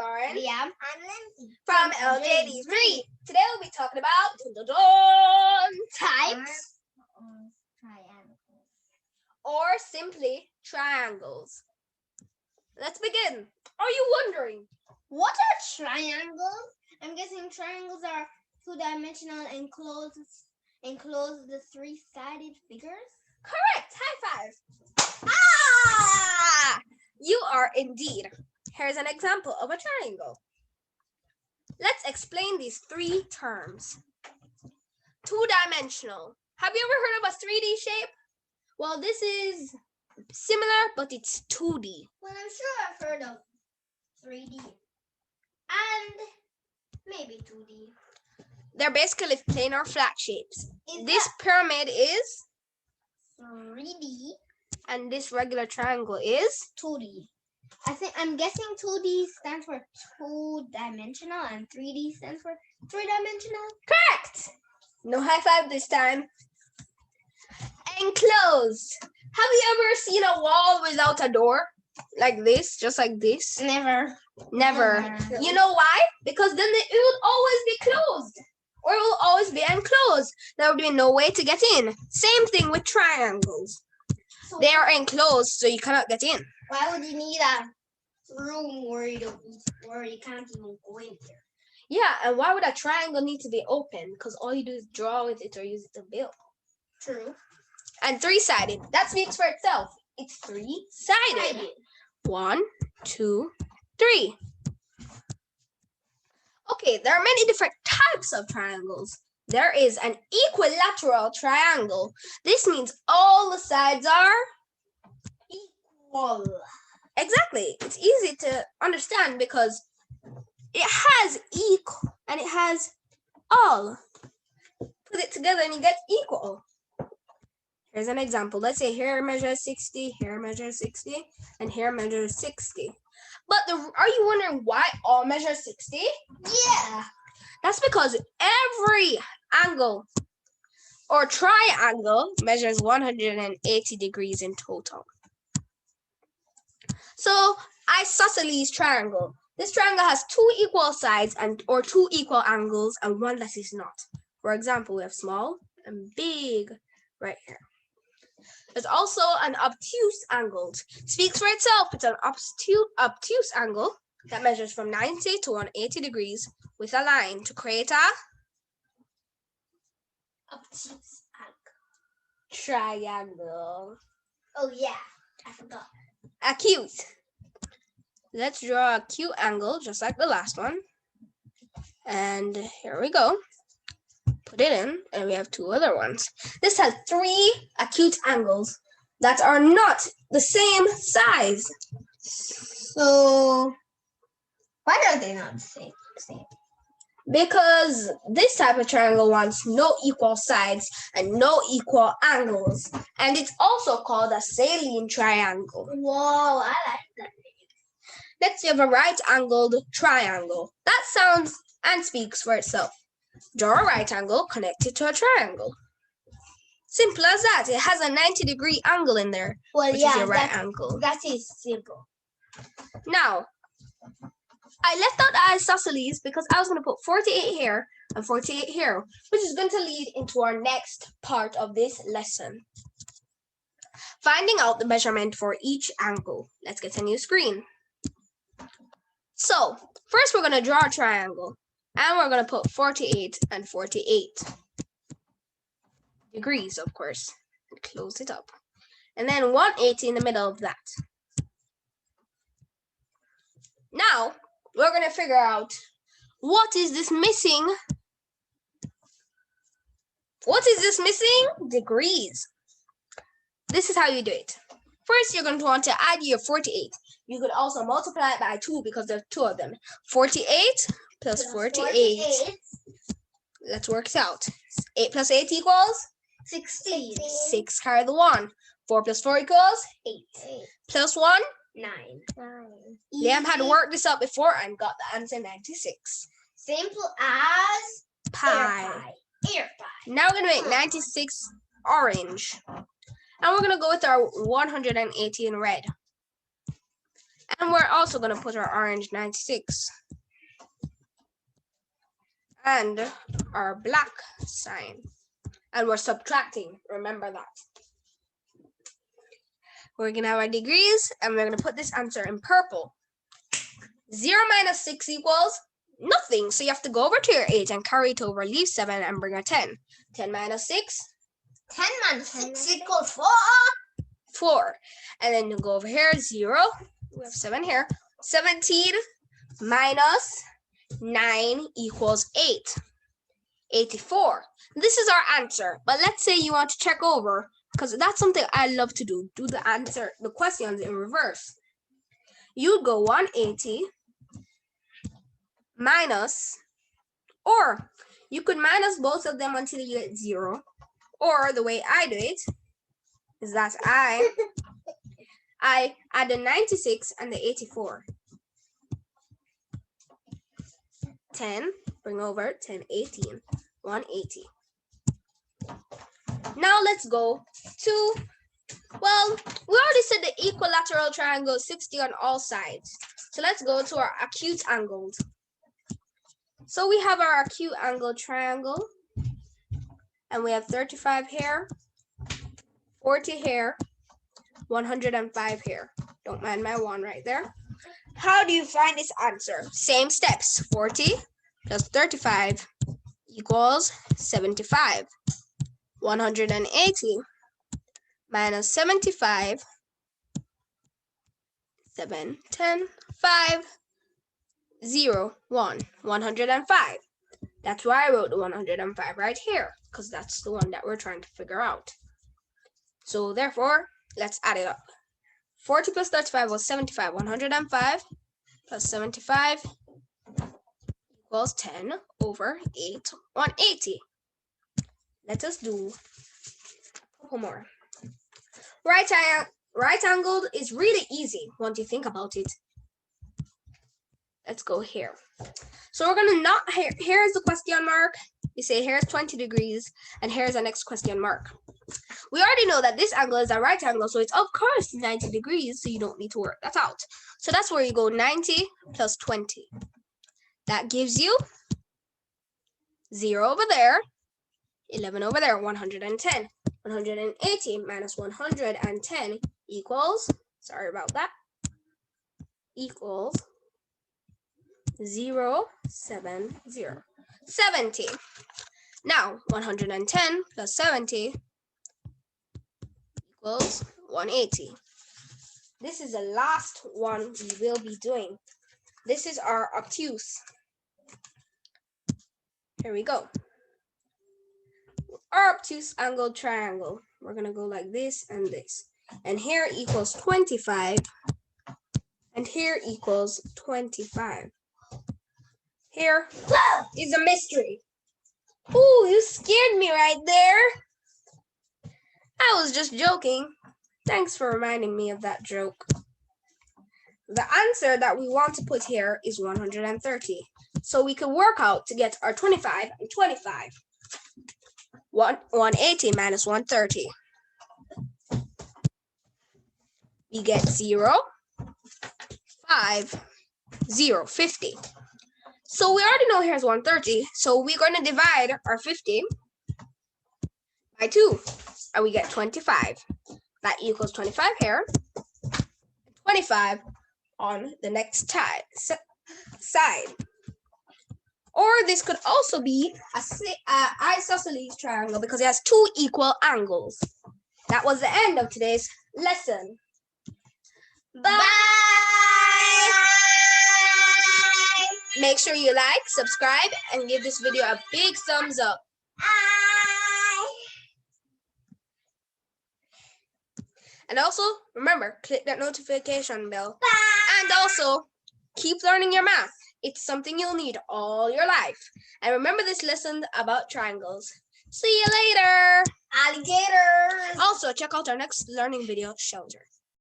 Lauren. Liam. And Lindsay. From LJD3. Today we'll be talking about types Triangles. or simply triangles. Let's begin. Are you wondering? What are triangles? I'm guessing triangles are two-dimensional enclosed the three-sided figures. Correct. High five. Ah! You are indeed. Here's an example of a triangle. Let's explain these three terms. Two-dimensional. Have you ever heard of a 3D shape? Well, this is similar, but it's 2D. Well, I'm sure I've heard of 3D and maybe 2D. They're basically planar flat shapes. This pyramid is 3D and this regular triangle is 2D. I'm guessing 2D stands for two-dimensional and 3D stands for three-dimensional. correct. No high five this time. Enclosed. Have you ever seen a wall without a door? Like this, just like this? Never. Never. You know why? Because then it will always be closed. Or it will always be enclosed. There will be no way to get in. Same thing with triangles. So They are enclosed, so you cannot get in. why would you need a room where you can't even go in there? Yeah, and why would a triangle need to be open? Because all you do is draw with it or use it to build. True. And three-sided. That speaks for itself. It's three-sided. 1, 2, 3. Okay, there are many different types of triangles. There is an equilateral triangle. This means all the sides are Equal. exactly. It's easy to understand because it has equal and it has all. Put it together and you get equal. Here's an example. Let's say here measures 60, here measures 60, and here measures 60. But are you wondering why all measure 60? Yeah. That's because every angle or triangle measures 180 degrees in total. So, isosceles triangle. This triangle has two equal sides or two equal angles and one that is not. For example, we have small and big right here. There's also an obtuse angle. Speaks for itself. It's an obtuse angle that measures from 90 to 180 degrees with a line to create a Obtuse angle. triangle. Oh yeah, I forgot. Acute. Let's draw a acute angle just like the last one. And here we go. Put it in, and we have two other ones. This has three acute angles that are not the same size. So why are they not the same? Because this type of triangle wants no equal sides and no equal angles. And it's also called a saline triangle. Whoa, I like that. Next, you have a right-angled triangle. That sounds and speaks for itself. Draw a right angle connected to a triangle. Simple as that. It has a 90-degree angle in there, Well, which yeah, is your right angle. That is simple. Now, I left out isosceles because I was going to put 48 here and 48 here, which is going to lead into our next part of this lesson. Finding out the measurement for each angle. Let's get a new screen. So, first we're going to draw a triangle. And we're going to put 48 and 48 degrees, of course, and close it up. And then 180 in the middle of that. Now, we're going to figure out what is this missing? What is this missing? Degrees. This is how you do it. First, you're going to want to add your 48. You could also multiply it by 2 because there's two of them. 48 plus 48. Let's work it out. 8 plus 8 equals 16. 6 carry the 1. 4 plus 4 equals 8. Plus 1, 9. Liam had worked this out before and got the answer 96. Simple as Pie. Air pie. Now we're going to make 96 orange. And we're going to go with our 180 in red. And we're we're also going to put our orange 96 and our black sign. And we're subtracting. Remember that. We're going to have our degrees, and we're going to put this answer in purple. 0 minus 6 equals nothing. So you have to go over to your 8 and carry it over. Leave 7 and bring a 10. 10 minus 6? 10 minus 6 equals 4. 4. And then you go over here, 0. We have 7 here. 17 minus 9 equals 8. 84. This is our answer. But let's say you want to check over, because that's something I love to do. Do the questions in reverse. You'd go 180 minus, or you could minus both of them until you get 0. Or the way I do it is that I add the 96 and the 84. 10, bring over 10, 18, 180. Now let's go to, well, we already said the equilateral triangle is 60 on all sides. So let's go to our acute angles. So we have our acute angle triangle, and we have 35 here, 40 here, 105 here. Don't mind my 1 right there. How do you find this answer? Same steps. 40 plus 35 equals 75. 180 minus 75, 7, 10, 5, 0, 1, 105. That's why I wrote the 105 right here, because that's the one that we're trying to figure out. So therefore, let's add it up. 40 plus 35 was 75. 105 plus 75 equals 10 over 8, 180. Let us do a couple more. Right angled is really easy once you think about it. Let's go here. So we're going to not, here's the question mark. You say here's 20 degrees, and here's the next question mark. We already know that this angle is a right angle, so it's of course 90 degrees, so you don't need to work that out. So that's where you go 90 plus 20. That gives you 0 over there, 11 over there, 110. 180 minus 110 equals, sorry about that, equals 0, 7, 0. 70. Now, 110 plus 70 equals 180. This is the last one we will be doing. This is our obtuse. Here we go. Our obtuse angled triangle. We're going to go like this and this. And here equals 25. And here equals 25. Here is a mystery. Ooh, you scared me right there. I was just joking. Thanks for reminding me of that joke. The answer that we want to put here is 130. So we can work out to get our 25 and 25. 180 minus 130. We get 0, 5, 0, 50. So we already know here's 130. So we're going to divide our 50 by 2. And we get 25. That equals 25 here. 25 on the next side. Or this could also be an isosceles triangle because it has 2 equal angles. That was the end of today's lesson. Bye! Make sure you like, subscribe, and give this video a big thumbs up. And also, remember, click that notification bell. And also, keep learning your math. It's something you'll need all your life. And remember this lesson about triangles. See you later. Alligators. Also, check out our next learning video, Shelter.